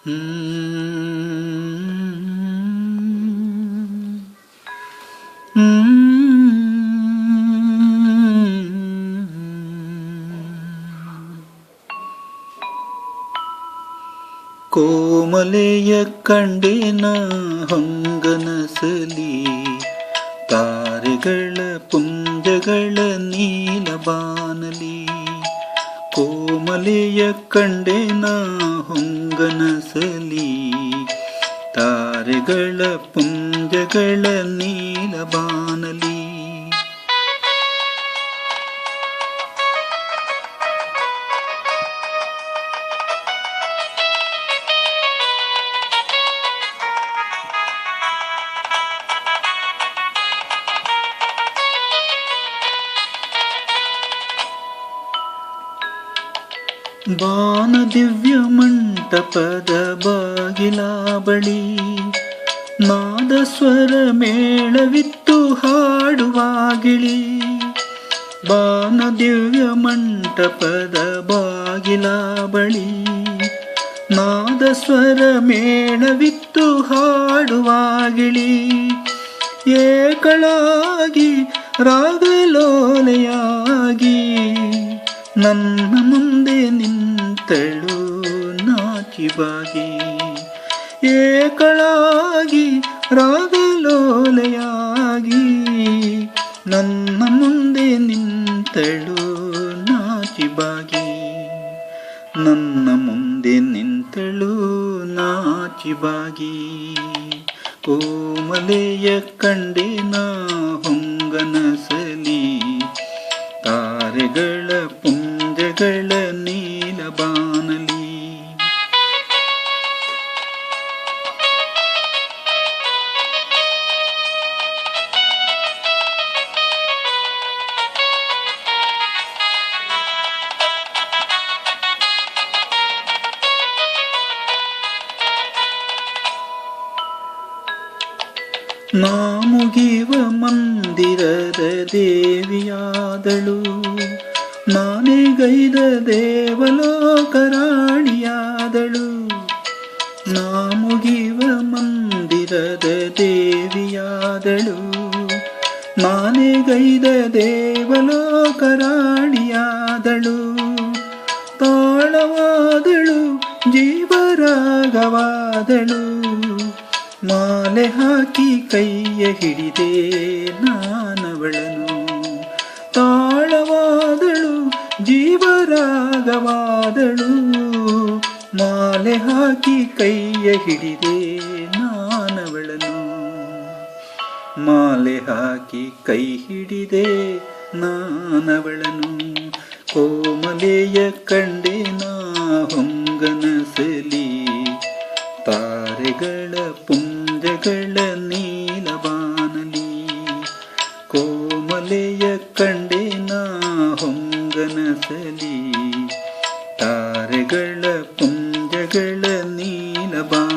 ಕೋಮಲೆಯ ಕಂಡೇನ ಹೊಂಗನಸಲಿ, ತಾರೆಗಳ ಪುಂಜಗಳ ನೀಲಬಾನಲಿ. ಕೋಮಲೆಯ ಕಂಡೇನ ಹೊಂಗನಸಲಿ, ತಾರೆಗಳ ಪುಂಜಗಳ ನೀಲಬಾನಲಿ. ಬಾನ ದಿವ್ಯ ಮಂಟಪದ ಬಾಗಿಲ ಬಳಿ, ನಾದಸ್ವರ ಮೇಳವಿತ್ತು ಹಾಡುವಾಗಿಳಿ. ಬಾನ ದಿವ್ಯ ಮಂಟಪದ ಬಾಗಿಲ ಬಳಿ, ನಾದಸ್ವರ ಮೇಳವಿತ್ತು ಹಾಡುವಾಗಿಳಿ. ಏಕಳಾಗಿ ರಾಗಲೋಲೆಯಾಗಿ ನನ್ನ ಮುಂದೆ ನಿಂತಳು ನಾಚಿಬಾಗಿ. ಏಕಳಾಗಿ ರಾಗಲೋಲೆಯಾಗಿ ನನ್ನ ಮುಂದೆ ನಿಂತಳು ನಾಚಿಬಾಗಿ. ನನ್ನ ಮುಂದೆ ನಿಂತಳು ನಾಚಿಬಾಗಿ. ಕೋಮಲೆಯ ಕಂಡೇನ ಹೊಂಗನಸಲಿ, ತಾರೆಗಳ ಪುಂಜಗಳ ನೀಲಬಾನಲಿ. ನಾ ಮುಗಿವ ಮಂದಿರದ ದೇವಿಯಾದಳು, ನಾನೇ ಗೈದ ದೇವಲೋಕರಾಣಿಯಾದಳು. ನಾ ಮುಗಿವ ಮಂದಿರದ ದೇವಿಯಾದಳು, ನಾನೇ ಗೈದ ದೇವಲೋಕರಾಣಿಯಾದಳು. ತಾಳವಾದಳು ಜೀವರಾಗವಾದಳು, ಮಾಲೆ ಹಾಕಿ ಕೈಯ ಹಿಡಿದೆ ನಾನವಳನು. ತಾಳವಾದಳು ಜೀವರಾಗವಾದಳು, ಮಾಲೆ ಹಾಕಿ ಕೈಯ ಹಿಡಿದೆ ನಾನವಳನು. ಮಾಲೆ ಹಾಕಿ ಕೈ ಹಿಡಿದೆ ನಾನವಳನು. ಕೋಮಲೆಯ ಕಂಡೇನ ಹೊಂಗನಸಲಿ, ತಾರೆಗಳ ಪುಂಜಗಳ ನೀಲಬಾನಲಿ. ಕೋಮಲೆಯ ಕಂಡೇನ ಹೊಂಗನಸಲಿ, ತಾರೆಗಳ ಪುಂಜಗಳ ನೀಲಬಾನಲಿ.